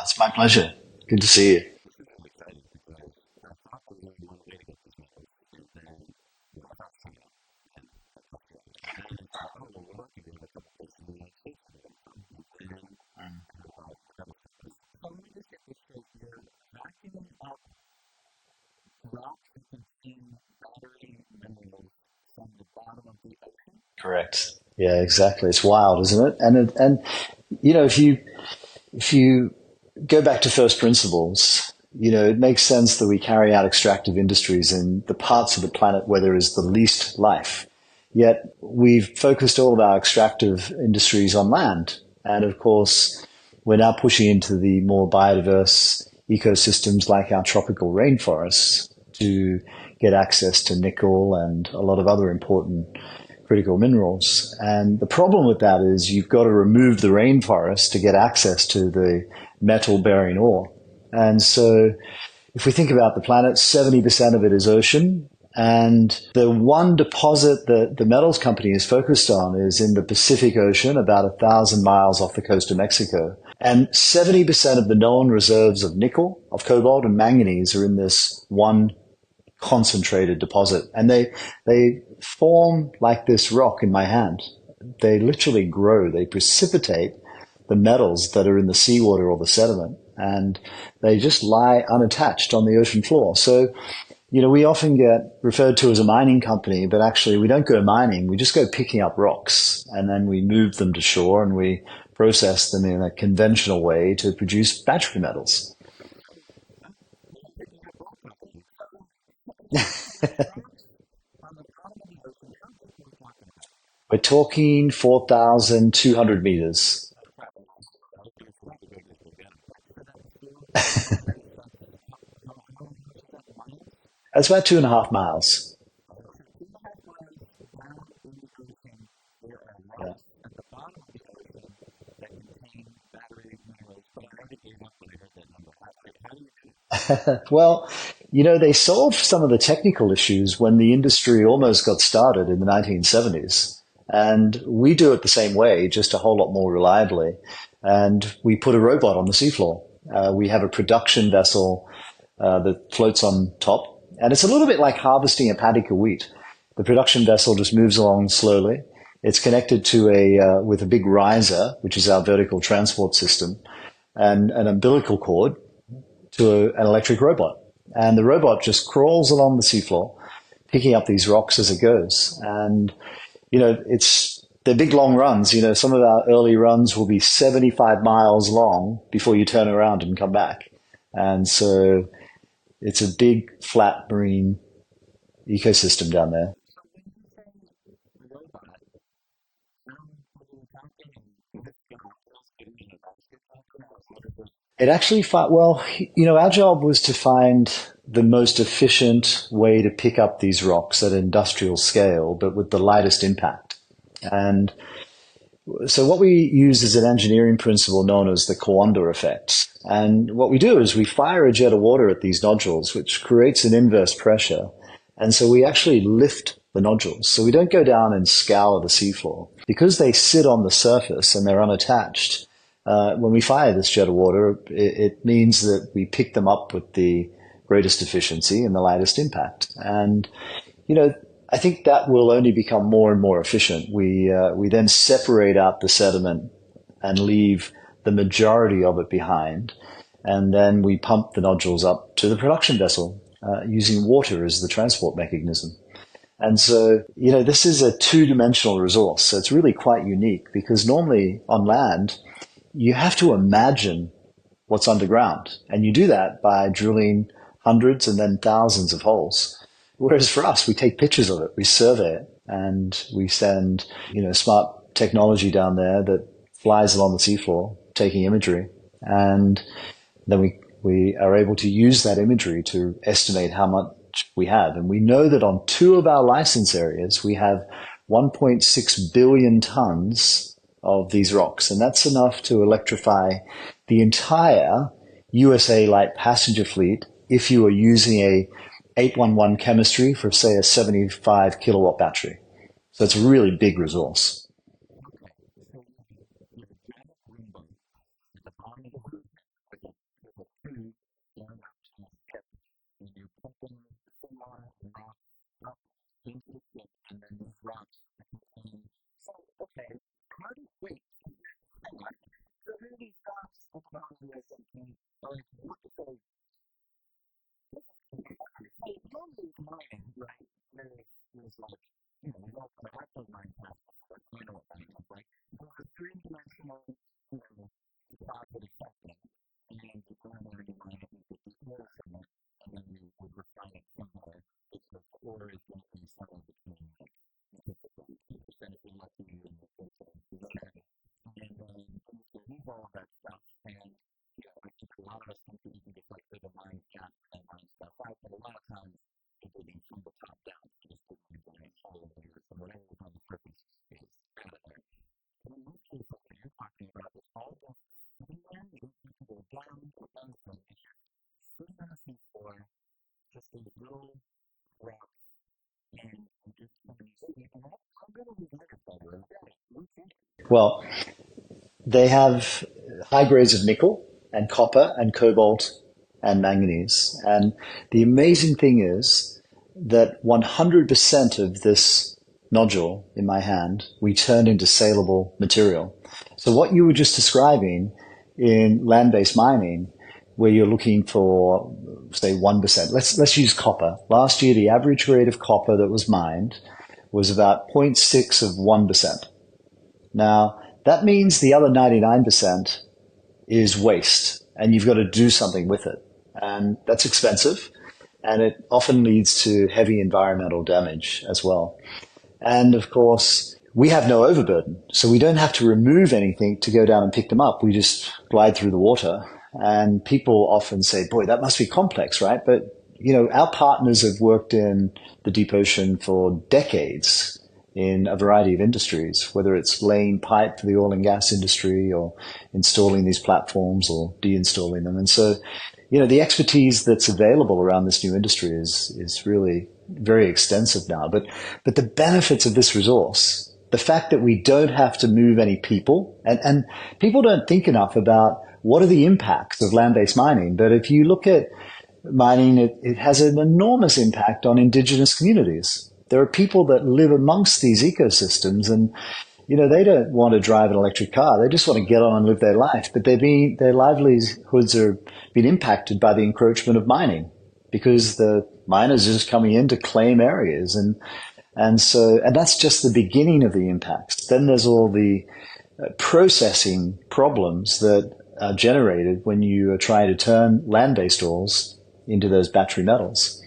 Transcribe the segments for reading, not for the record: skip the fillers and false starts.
It's my pleasure. Good to see you. Correct. Yeah, exactly. It's wild, isn't it? And if you go back to first principles, it makes sense that we carry out extractive industries in the parts of the planet where there is the least life. Yet we've focused all of our extractive industries on land. And of course, we're now pushing into the more biodiverse ecosystems like our tropical rainforests to get access to nickel and a lot of other important critical minerals. And the problem with that is you've got to remove the rainforest to get access to the metal bearing ore. And so if we think about the planet, 70% of it is ocean. And the one deposit that the metals company is focused on is in the Pacific Ocean, about 1,000 miles off the coast of Mexico. And 70% of the known reserves of nickel, of cobalt, and manganese are in this one concentrated deposit. And they form like this rock in my hand. They literally grow, they precipitate the metals that are in the seawater or the sediment, and they just lie unattached on the ocean floor. So, we often get referred to as a mining company, but actually we don't go mining. We just go picking up rocks and then we move them to shore and we process them in a conventional way to produce battery metals. We're talking 4,200 meters. That's about 2.5 miles. Yeah. Well, they solved some of the technical issues when the industry almost got started in the 1970s. And we do it the same way, just a whole lot more reliably. And we put a robot on the seafloor. We have a production vessel that floats on top. And it's a little bit like harvesting a paddock of wheat. The production vessel just moves along slowly. It's connected to with a big riser, which is our vertical transport system, and an umbilical cord to an electric robot. And the robot just crawls along the seafloor, picking up these rocks as it goes. And, they're big long runs. Some of our early runs will be 75 miles long before you turn around and come back. And so it's a big flat marine ecosystem down there. It actually, well, our job was to find the most efficient way to pick up these rocks at industrial scale, but with the lightest impact. And so what we use is an engineering principle known as the Coanda effect. And what we do is we fire a jet of water at these nodules, which creates an inverse pressure. And so we actually lift the nodules. So we don't go down and scour the seafloor. Because they sit on the surface and they're unattached, when we fire this jet of water, it means that we pick them up with the greatest efficiency and the lightest impact. And, you know, I think that will only become more and more efficient. We then separate out the sediment and leave the majority of it behind. And then we pump the nodules up to the production vessel using water as the transport mechanism. And so, this is a two-dimensional resource. So it's really quite unique because normally on land, you have to imagine what's underground. And you do that by drilling hundreds and then thousands of holes. Whereas for us, we take pictures of it, we survey it, and we send, smart technology down there that flies along the seafloor, taking imagery. And then we are able to use that imagery to estimate how much we have. And we know that on two of our license areas, we have 1.6 billion tons of these rocks. And that's enough to electrify the entire USA light passenger fleet if you are using a 811 chemistry for, say, a 75 kilowatt battery. So it's a really big resource. Well, they have high grades of nickel and copper and cobalt and manganese. And the amazing thing is that 100% of this nodule in my hand, we turn into saleable material. So what you were just describing in land-based mining, where you're looking for, say, 1%. Let's use copper. Last year, the average grade of copper that was mined was about zero point 0.6 of 1%. Now, that means the other 99% is waste, and you've got to do something with it. And that's expensive, and it often leads to heavy environmental damage as well. And of course, we have no overburden, so we don't have to remove anything to go down and pick them up. We just glide through the water. And people often say, boy, that must be complex, right? But, our partners have worked in the deep ocean for decades in a variety of industries, whether it's laying pipe for the oil and gas industry or installing these platforms or deinstalling them. And so, the expertise that's available around this new industry is really very extensive now. But the benefits of this resource, the fact that we don't have to move any people, and people don't think enough about what are the impacts of land-based mining. But if you look at mining, it has an enormous impact on indigenous communities. There are people that live amongst these ecosystems, and they don't want to drive an electric car. They just want to get on and live their life. But their livelihoods are being impacted by the encroachment of mining because the miners are just coming in to claim areas, and that's just the beginning of the impacts. Then there's all the processing problems that are generated when you are trying to turn land-based ores into those battery metals.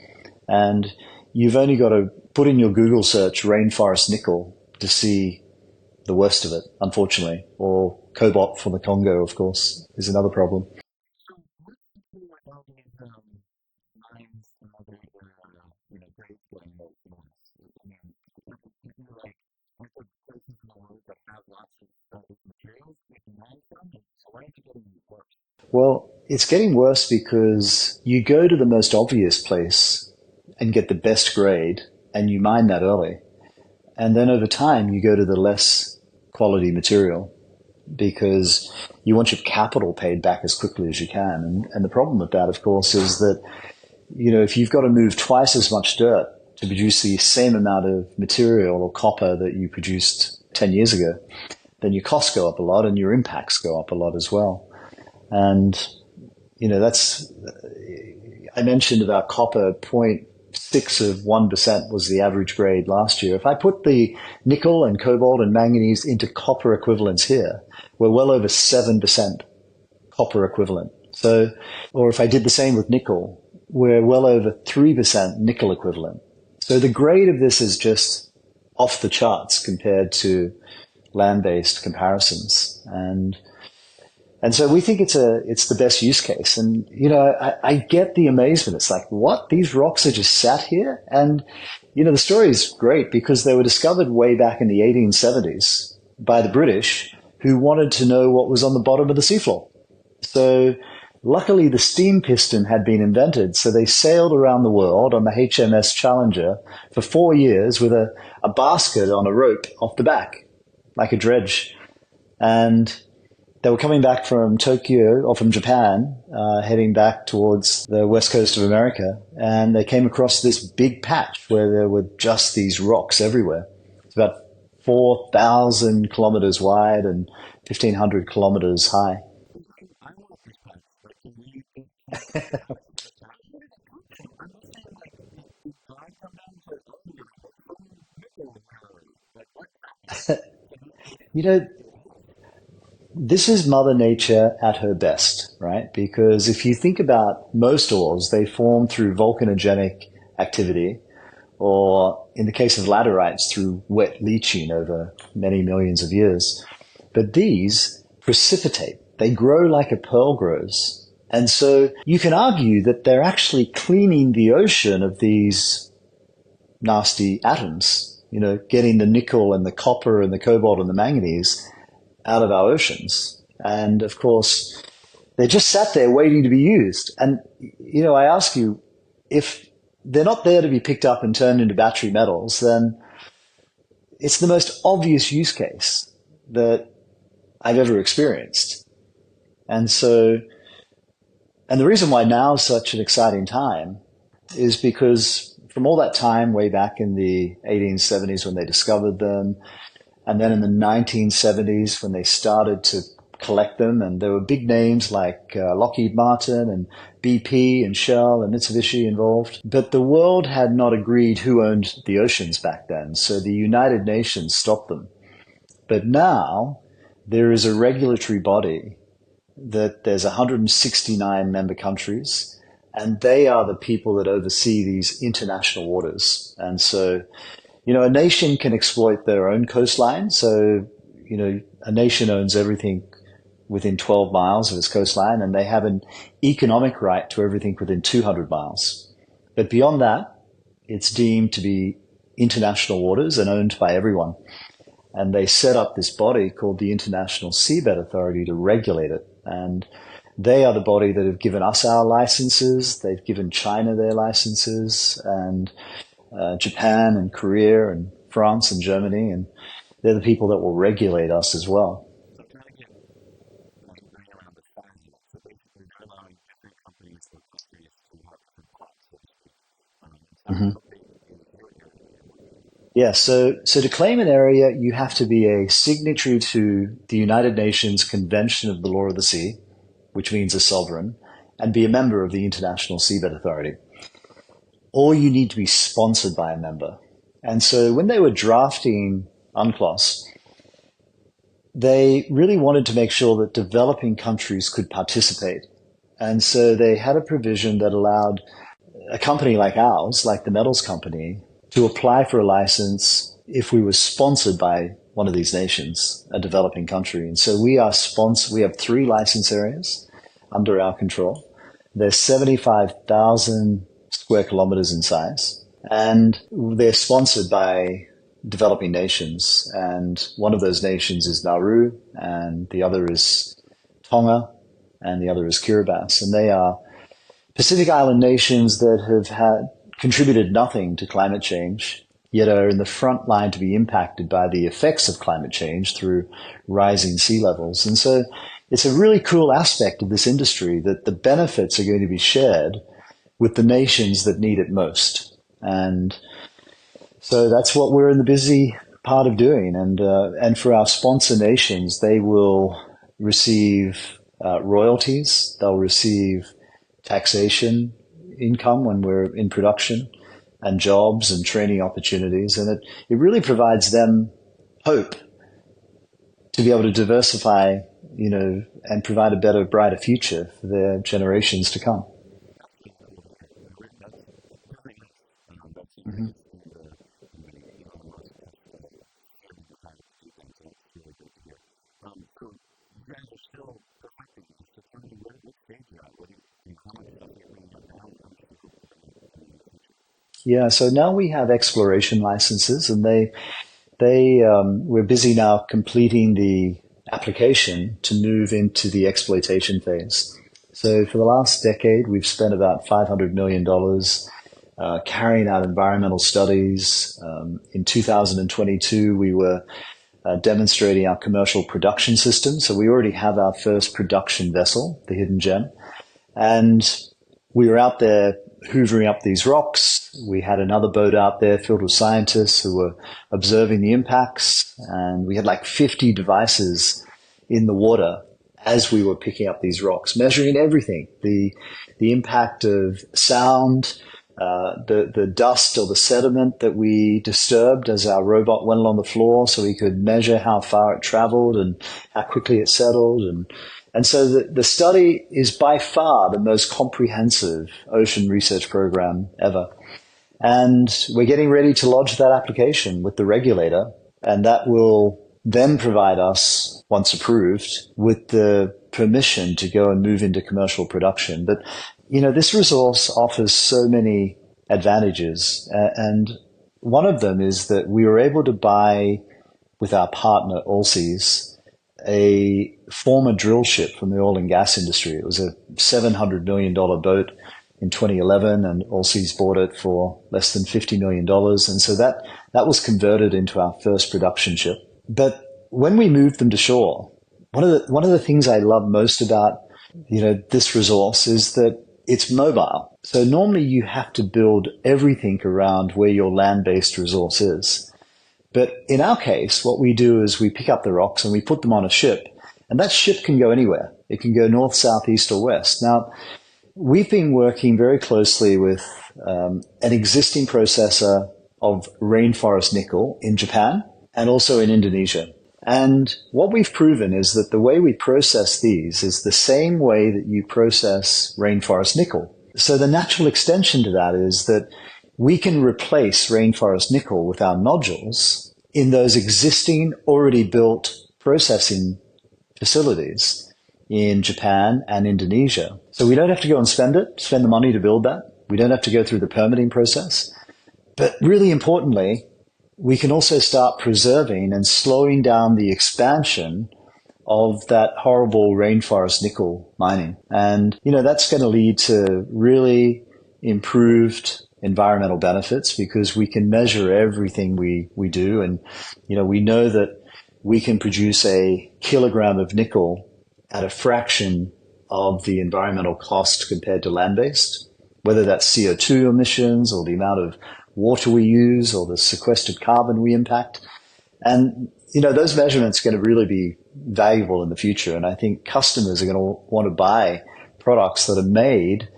And you've only got to put in your Google search rainforest nickel to see the worst of it, unfortunately. Or cobalt from the Congo, of course, is another problem. Well, it's getting worse because you go to the most obvious place and get the best grade, and you mine that early. And then over time, you go to the less quality material because you want your capital paid back as quickly as you can. And the problem with that, of course, is that, if you've got to move twice as much dirt to produce the same amount of material or copper that you produced 10 years ago, then your costs go up a lot and your impacts go up a lot as well. And, that's, I mentioned about copper, zero point 0.6 of 1% was the average grade last year. If I put the nickel and cobalt and manganese into copper equivalents here, we're well over 7% copper equivalent. So, or if I did the same with nickel, we're well over 3% nickel equivalent. So the grade of this is just off the charts compared to land-based comparisons. And so we think it's the best use case. And, I get the amazement. It's like, what? These rocks are just sat here? And, the story is great because they were discovered way back in the 1870s by the British who wanted to know what was on the bottom of the seafloor. So luckily the steam piston had been invented. So they sailed around the world on the HMS Challenger for 4 years with a basket on a rope off the back, like a dredge. And they were coming back from Tokyo or from Japan, heading back towards the west coast of America, and they came across this big patch where there were just these rocks everywhere. It's about 4,000 kilometers wide and 1,500 kilometers high. You know, this is Mother Nature at her best, right? Because if you think about most ores, they form through volcanogenic activity, or in the case of laterites, through wet leaching over many millions of years. But these precipitate. They grow like a pearl grows. And so you can argue that they're actually cleaning the ocean of these nasty atoms, getting the nickel and the copper and the cobalt and the manganese out of our oceans. And of course, they just sat there waiting to be used. And, I ask you, if they're not there to be picked up and turned into battery metals, then it's the most obvious use case that I've ever experienced. And so, and the reason why now is such an exciting time is because from all that time way back in the 1870s when they discovered them, and then in the 1970s when they started to collect them, and there were big names like Lockheed Martin and BP and Shell and Mitsubishi involved. But the world had not agreed who owned the oceans back then, so the United Nations stopped them. But now there is a regulatory body that there's 169 member countries, and they are the people that oversee these international waters. And so, a nation can exploit their own coastline. So, a nation owns everything within 12 miles of its coastline, and they have an economic right to everything within 200 miles. But beyond that, it's deemed to be international waters and owned by everyone. And they set up this body called the International Seabed Authority to regulate it. And they are the body that have given us our licenses. They've given China their licenses, and Japan and Korea and France and Germany. And they're the people that will regulate us as well. Mhm. Yeah, so to claim an area, you have to be a signatory to the United Nations Convention of the Law of the Sea, which means a sovereign, and be a member of the International Seabed Authority. Or you need to be sponsored by a member. And so when they were drafting UNCLOS, they really wanted to make sure that developing countries could participate. And so they had a provision that allowed a company like ours, like the metals company, to apply for a license if we were sponsored by one of these nations, a developing country. And so we are sponsored. We have 3 license areas under our control. They're 75,000 square kilometers in size, and they're sponsored by developing nations. And one of those nations is Nauru, and the other is Tonga, and the other is Kiribati. And they are Pacific Island nations that have had contributed nothing to climate change, yet are in the front line to be impacted by the effects of climate change through rising sea levels. And so it's a really cool aspect of this industry that the benefits are going to be shared with the nations that need it most. And so that's what we're in the busy part of doing. And for our sponsor nations, they will receive royalties, they'll receive taxation income when we're in production, and jobs and training opportunities. And it really provides them hope to be able to diversify, and provide a better, brighter future for their generations to come. Mhm. Yeah, so now we have exploration licenses, and we're busy now completing the application to move into the exploitation phase. So for the last decade, we've spent about $500 million dollars carrying out environmental studies. In 2022, we were demonstrating our commercial production system. So we already have our first production vessel, the Hidden Gem. And we were out there hoovering up these rocks. We had another boat out there filled with scientists who were observing the impacts. And we had like 50 devices in the water. as we were picking up these rocks, measuring everything, the impact of sound, the dust or the sediment that we disturbed as our robot went along the floor, so we could measure how far it traveled and how quickly it settled. And so the study is by far the most comprehensive ocean research program ever. And we're getting ready to lodge that application with the regulator, and that will then provide us, once approved, with the permission to go and move into commercial production. But, this resource offers so many advantages. And one of them is that we were able to buy, with our partner, Allseas, a former drill ship from the oil and gas industry. It was a $700 million boat in 2011, and Allseas bought it for less than $50 million. And so that was converted into our first production ship. But when we moved them to shore, one of the things I love most about, this resource is that it's mobile. So normally you have to build everything around where your land-based resource is. But in our case, what we do is we pick up the rocks and we put them on a ship, and that ship can go anywhere. It can go north, south, east, or west. Now, we've been working very closely with an existing processor of rainforest nickel in Japan and also in Indonesia. And what we've proven is that the way we process these is the same way that you process rainforest nickel. So the natural extension to that is that we can replace rainforest nickel with our nodules in those existing, already built processing facilities in Japan and Indonesia. So we don't have to go and spend the money to build that. We don't have to go through the permitting process. But really importantly, we can also start preserving and slowing down the expansion of that horrible rainforest nickel mining. And, that's going to lead to really improved environmental benefits because we can measure everything we do. And, we know that we can produce a kilogram of nickel at a fraction of the environmental cost compared to land-based, whether that's CO2 emissions or the amount of water we use or the sequestered carbon we impact. And, those measurements are going to really be valuable in the future. And I think customers are going to want to buy products that are made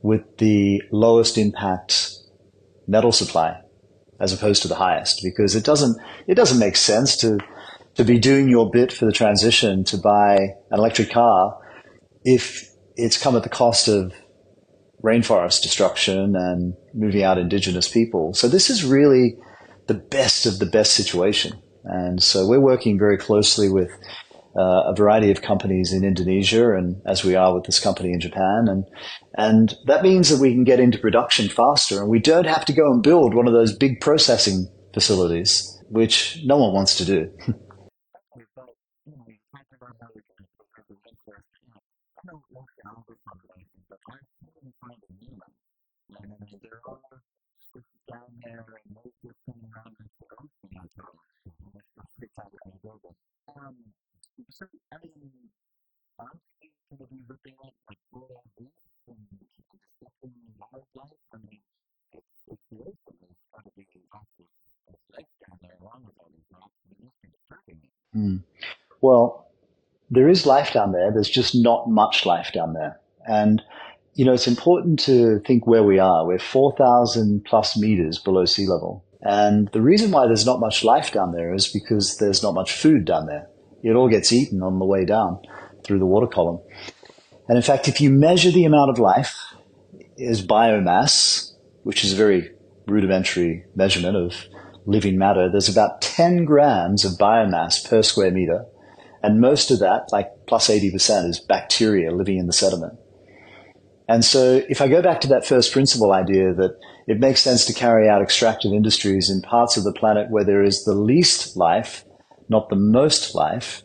with the lowest impact metal supply as opposed to the highest, because it doesn't make sense to be doing your bit for the transition to buy an electric car if it's come at the cost of rainforest destruction and moving out indigenous people. So this is really the best of the best situation. And so we're working very closely with a variety of companies in Indonesia, and as we are with this company in Japan. And that means that we can get into production faster, and we don't have to go and build one of those big processing facilities, which no one wants to do. Hmm. Well, there is life down there. There's just not much life down there. And, it's important to think where we are. We're 4,000 plus meters below sea level. And the reason why there's not much life down there is because there's not much food down there. It all gets eaten on the way down through the water column. And in fact, if you measure the amount of life as biomass, which is a very rudimentary measurement of living matter, there's about 10 grams of biomass per square meter. And most of that, like plus 80%, is bacteria living in the sediment. And so if I go back to that first principle idea that it makes sense to carry out extractive industries in parts of the planet where there is the least life, not the most life,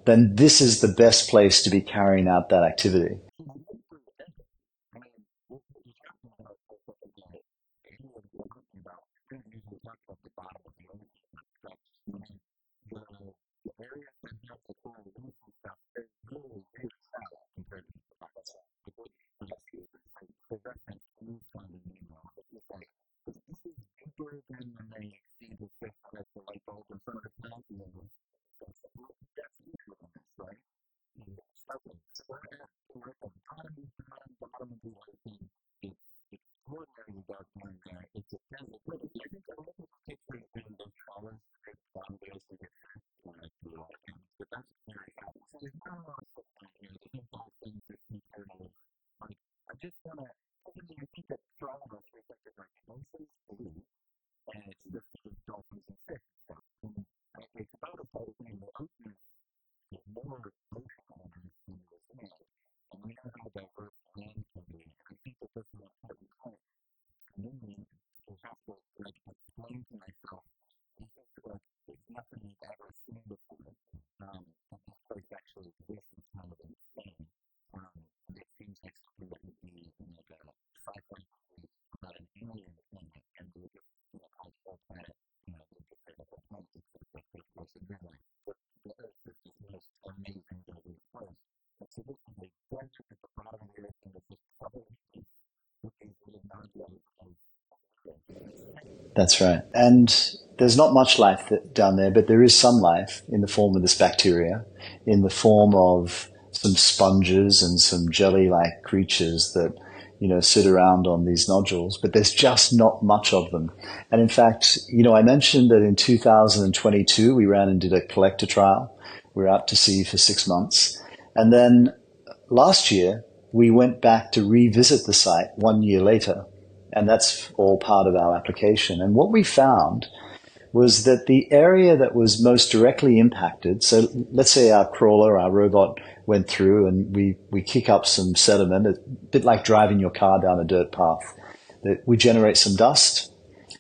then this is the best place to be carrying out that activity. That's right. And there's not much life down there, but there is some life in the form of this bacteria, in the form of some sponges and some jelly-like creatures that, sit around on these nodules, but there's just not much of them. And in fact, I mentioned that in 2022, we ran and did a collector trial. We were out to sea for 6 months. And then last year, we went back to revisit the site 1 year later, and that's all part of our application. And what we found was that the area that was most directly impacted, so let's say our crawler, our robot went through and we kick up some sediment, a bit like driving your car down a dirt path, that we generate some dust.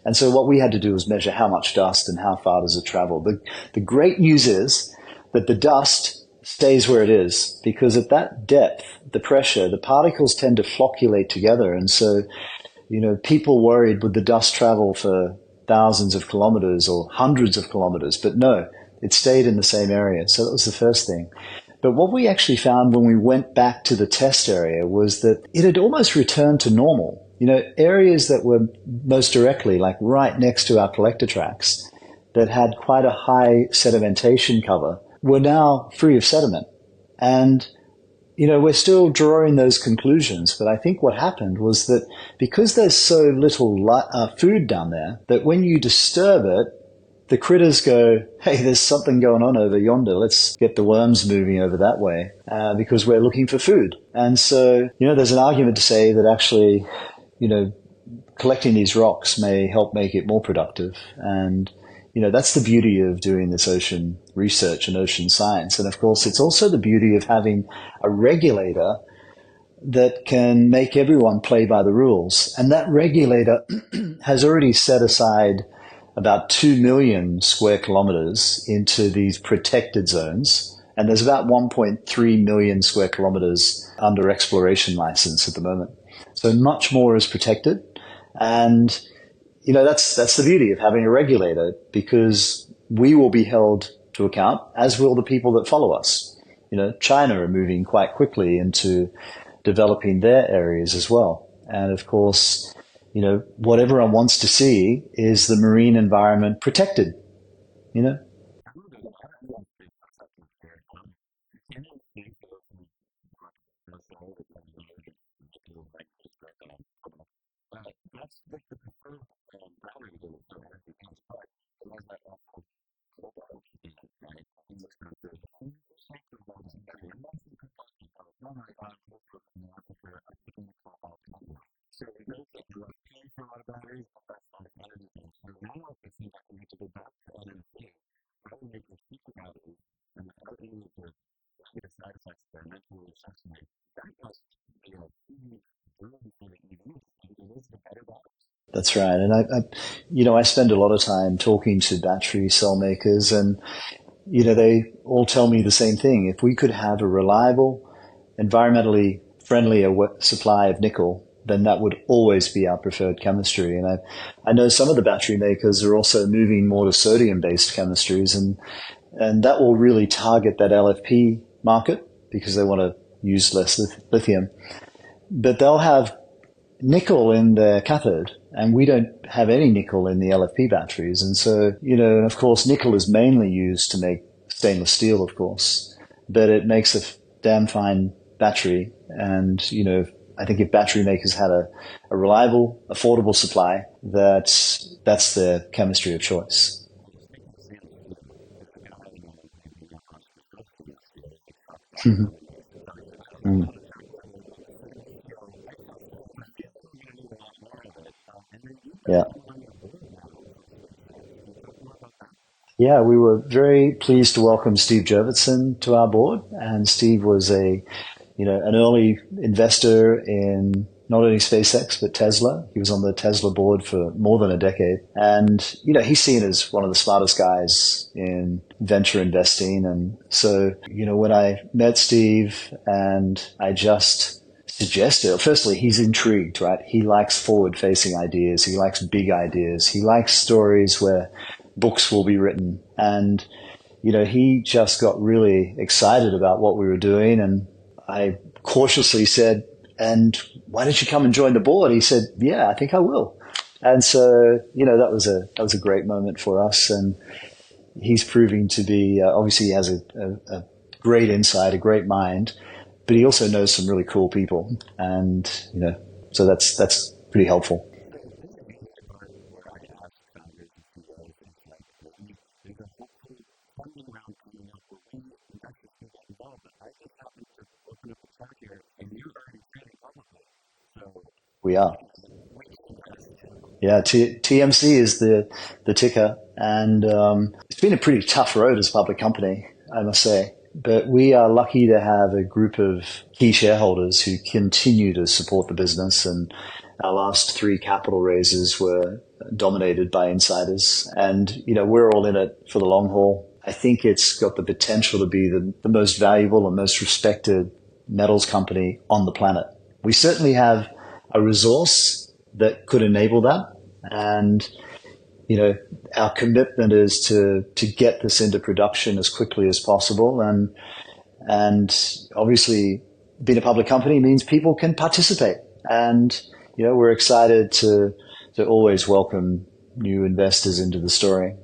And so what we had to do was measure how much dust and how far does it travel. The great news is that the dust stays where it is, because at that depth, the pressure, the particles tend to flocculate together. And so, people worried, would the dust travel for thousands of kilometers or hundreds of kilometers? But no, it stayed in the same area. So that was the first thing. But what we actually found when we went back to the test area was that it had almost returned to normal. Areas that were most directly, like right next to our collector tracks, that had quite a high sedimentation cover, were now free of sediment. And we're still drawing those conclusions, but I think what happened was that because there's so little food down there, that when you disturb it, the critters go, hey, there's something going on over yonder. Let's get the worms moving over that way, because we're looking for food. And so, there's an argument to say that actually, collecting these rocks may help make it more productive. And that's the beauty of doing this ocean research and ocean science. And of course, it's also the beauty of having a regulator that can make everyone play by the rules. And that regulator has already set aside about 2 million square kilometers into these protected zones. And there's about 1.3 million square kilometers under exploration license at the moment. So much more is protected. And that's the beauty of having a regulator, because we will be held to account, as will the people that follow us. China are moving quite quickly into developing their areas as well. And of course, what everyone wants to see is the marine environment protected, you know? That's right. And I spend a lot of time talking to battery cell makers, and, they all tell me the same thing. If we could have a reliable, environmentally friendly supply of nickel, then that would always be our preferred chemistry. And I know some of the battery makers are also moving more to sodium-based chemistries, and that will really target that LFP market because they want to use less lithium. But they'll have nickel in their cathode, and we don't have any nickel in the LFP batteries. And so, and of course, nickel is mainly used to make stainless steel, of course, but it makes a damn fine battery. And, I think if battery makers had a reliable, affordable supply, that's their chemistry of choice. Mm. Yeah. Yeah, we were very pleased to welcome Steve Jurvetson to our board, and Steve was an early investor in not only SpaceX but Tesla. He was on the Tesla board for more than a decade, and he's seen as one of the smartest guys in venture investing. And so, when I met Steve, and I just suggested, firstly, he's intrigued, right? He likes forward-facing ideas. He likes big ideas. He likes stories where books will be written, and he just got really excited about what we were doing. And I cautiously said, and why don't you come and join the board? He said, yeah, I think I will. And so, that was a great moment for us. And he's proving to be, obviously he has a great insight, a great mind, but he also knows some really cool people. And, so that's pretty helpful. We are. Yeah, TMC is the ticker, and it's been a pretty tough road as a public company, I must say. But we are lucky to have a group of key shareholders who continue to support the business. And our last three capital raises were dominated by insiders, and we're all in it for the long haul. I think it's got the potential to be the most valuable and most respected metals company on the planet. We certainly have a resource that could enable that. And, you know, our commitment is to get this into production as quickly as possible. And obviously being a public company means people can participate. And, we're excited to always welcome new investors into the story.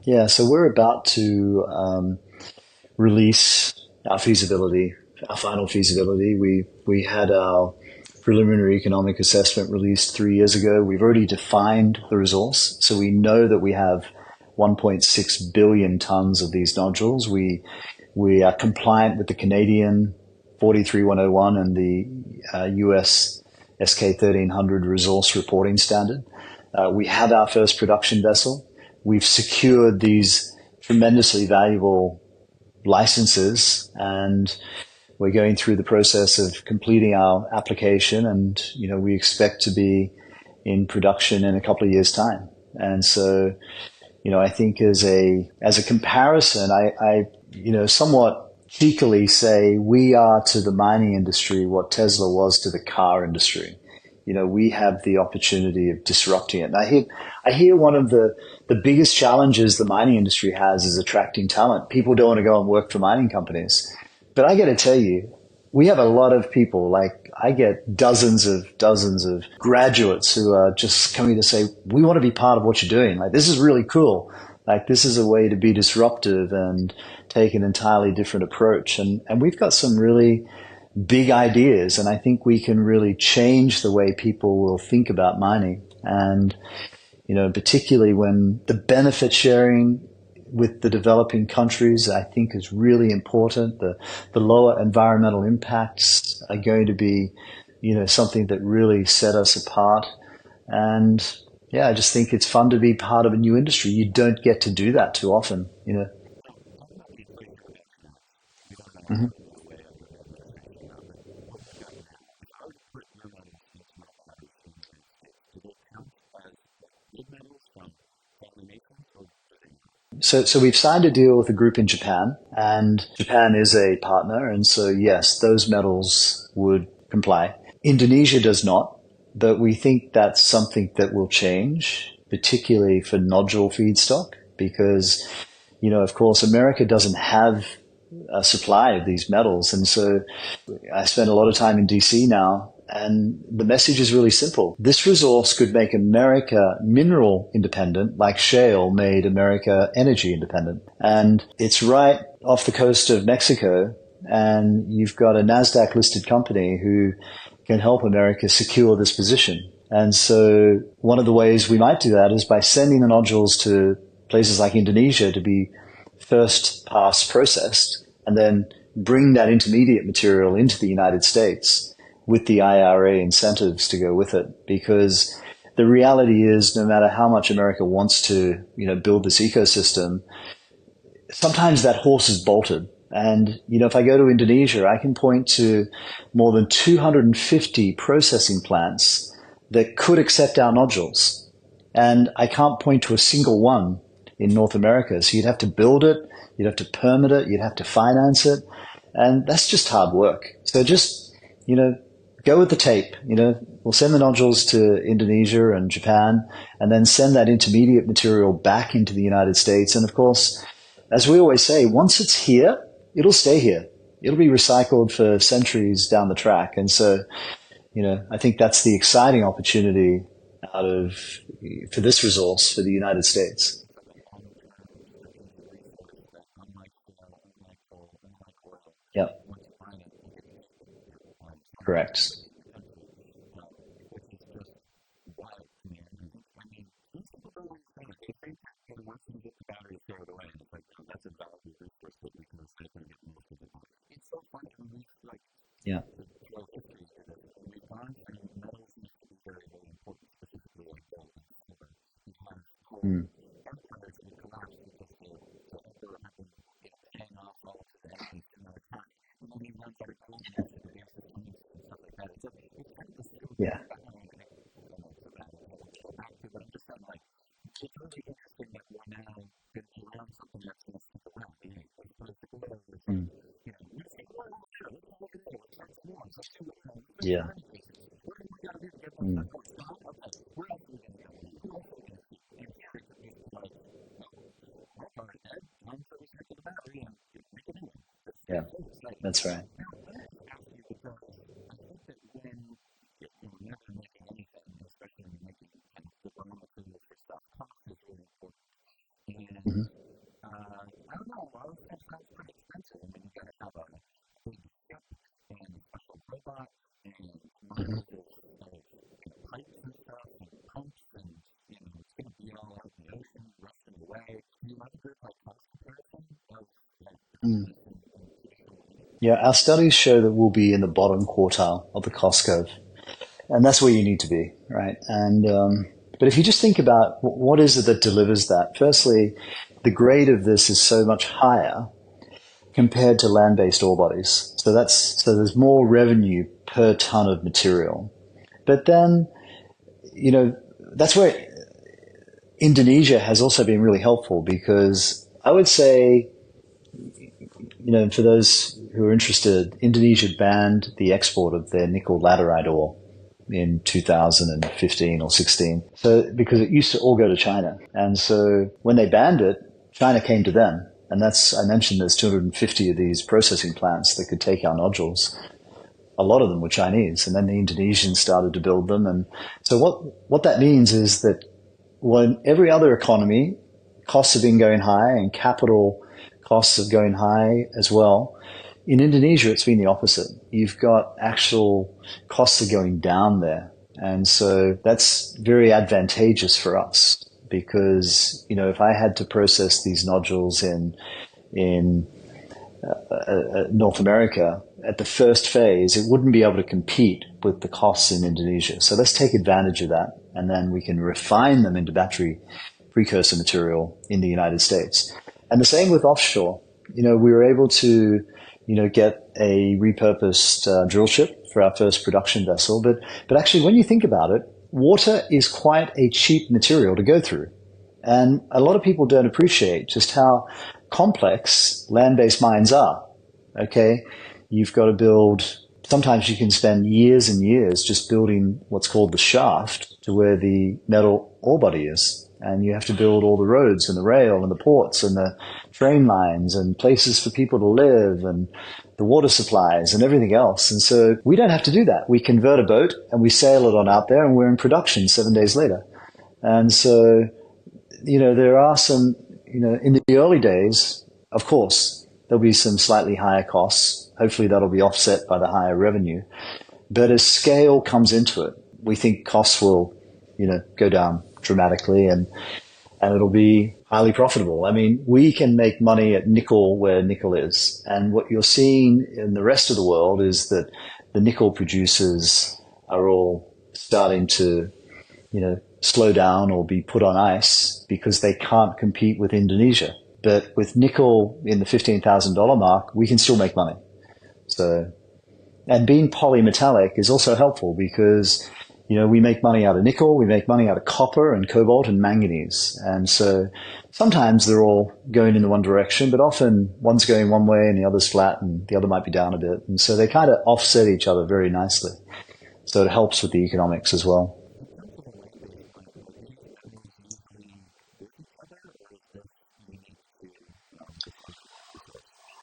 Yeah, so we're about to release our feasibility, our final feasibility. We had our preliminary economic assessment released 3 years ago. We've already defined the resource, so we know that we have 1.6 billion tons of these nodules. We are compliant with the Canadian 43101 and the US SK 1300 resource reporting standard. We have our first production vessel. We've secured these tremendously valuable licenses, and we're going through the process of completing our application. And we expect to be in production in a couple of years' time. And so, I think as a comparison, I somewhat cheekily say we are to the mining industry what Tesla was to the car industry. We have the opportunity of disrupting it. And I hear one of the biggest challenges the mining industry has is attracting talent. People don't want to go and work for mining companies. But I got to tell you, we have a lot of people, like I get dozens of graduates who are just coming to say, we want to be part of what you're doing. Like, this is really cool. Like, this is a way to be disruptive and take an entirely different approach. And we've got some really big ideas, and I think we can really change the way people will think about mining. And, particularly when the benefit sharing with the developing countries, I think is really important. The lower environmental impacts are going to be, something that really set us apart. And yeah, I just think it's fun to be part of a new industry. You don't get to do that too often. Mhm. So we've signed a deal with a group in Japan, and Japan is a partner, and so yes, those metals would comply. Indonesia does not, but we think that's something that will change, particularly for nodule feedstock, because, of course, America doesn't have a supply of these metals. And so I spend a lot of time in DC now, and the message is really simple. This resource could make America mineral independent, like shale made America energy independent. And it's right off the coast of Mexico, and you've got a NASDAQ listed company who can help America secure this position. And so one of the ways we might do that is by sending the nodules to places like Indonesia to be first pass processed, and then bring that intermediate material into the United States with the IRA incentives to go with it. Because the reality is, no matter how much America wants to, build this ecosystem, sometimes that horse is bolted. And, if I go to Indonesia, I can point to more than 250 processing plants that could accept our nodules. And I can't point to a single one in North America. So you'd have to build it, you'd have to permit it, you'd have to finance it. And that's just hard work. So just, go with the tape. We'll send the nodules to Indonesia and Japan, and then send that intermediate material back into the United States. And of course, as we always say, once it's here, it'll stay here. It'll be recycled for centuries down the track. And so, I think that's the exciting opportunity for this resource for the United States. Yeah, correct. Yeah. Mm. Yeah. Mm. Yeah. Mm. Yeah. That's right. Mhm. Mhm. Mm. Yeah, our studies show that we'll be in the bottom quartile of the cost curve, and that's where you need to be, right? And but if you just think about what is it that delivers that, firstly, the grade of this is so much higher compared to land-based ore bodies. So there's more revenue per ton of material. But then, you know, that's where Indonesia has also been really helpful, because I would say, for those who are interested, Indonesia banned the export of their nickel laterite ore in 2015 or 16. So, because it used to all go to China. And so when they banned it, China came to them. And I mentioned there's 250 of these processing plants that could take our nodules. A lot of them were Chinese. And then the Indonesians started to build them. And so what that means is that when every other economy, costs have been going high and capital costs are going high as well. In Indonesia, it's been the opposite. You've got actual costs are going down there. And so that's very advantageous for us, because, if I had to process these nodules in North America at the first phase, it wouldn't be able to compete with the costs in Indonesia. So let's take advantage of that, and then we can refine them into battery precursor material in the United States. And the same with offshore. We were able to, get a repurposed drill ship for our first production vessel. But actually, when you think about it, water is quite a cheap material to go through. And a lot of people don't appreciate just how complex land-based mines are. Okay. You've got to build, sometimes you can spend years and years just building what's called the shaft to where the metal ore body is. And you have to build all the roads and the rail and the ports and the train lines and places for people to live and the water supplies and everything else. And so we don't have to do that. We convert a boat and we sail it on out there and we're in production 7 days later. And so, there are some, in the early days, of course, there'll be some slightly higher costs. Hopefully that'll be offset by the higher revenue. But as scale comes into it, we think costs will, go down dramatically and it'll be highly profitable. I mean, we can make money at nickel where nickel is. And what you're seeing in the rest of the world is that the nickel producers are all starting to, slow down or be put on ice because they can't compete with Indonesia. But with nickel in the $15,000 mark, we can still make money. So, and being polymetallic is also helpful because, we make money out of nickel, we make money out of copper and cobalt and manganese. And so sometimes they're all going in the one direction, but often one's going one way and the other's flat and the other might be down a bit. And so they kind of offset each other very nicely. So it helps with the economics as well.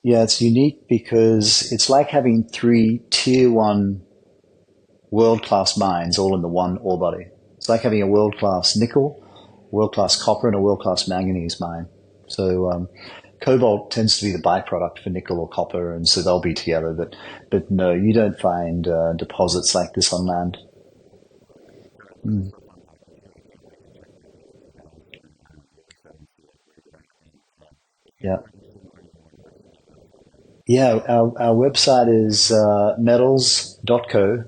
Yeah, it's unique because it's like having three tier one world class mines all in the one ore body. It's like having a world class nickel, world class copper, and a world class manganese mine. So cobalt tends to be the byproduct for nickel or copper, and so they'll be together. But no, you don't find deposits like this on land. Mm. Yeah, yeah. Our website is metals.co,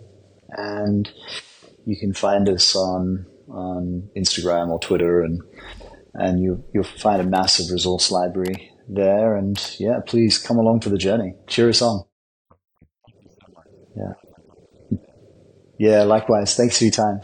and you can find us on Instagram or Twitter, and you'll find a massive resource library there. And yeah, please come along for the journey. Cheer us on. Yeah, yeah. Likewise. Thanks for your time.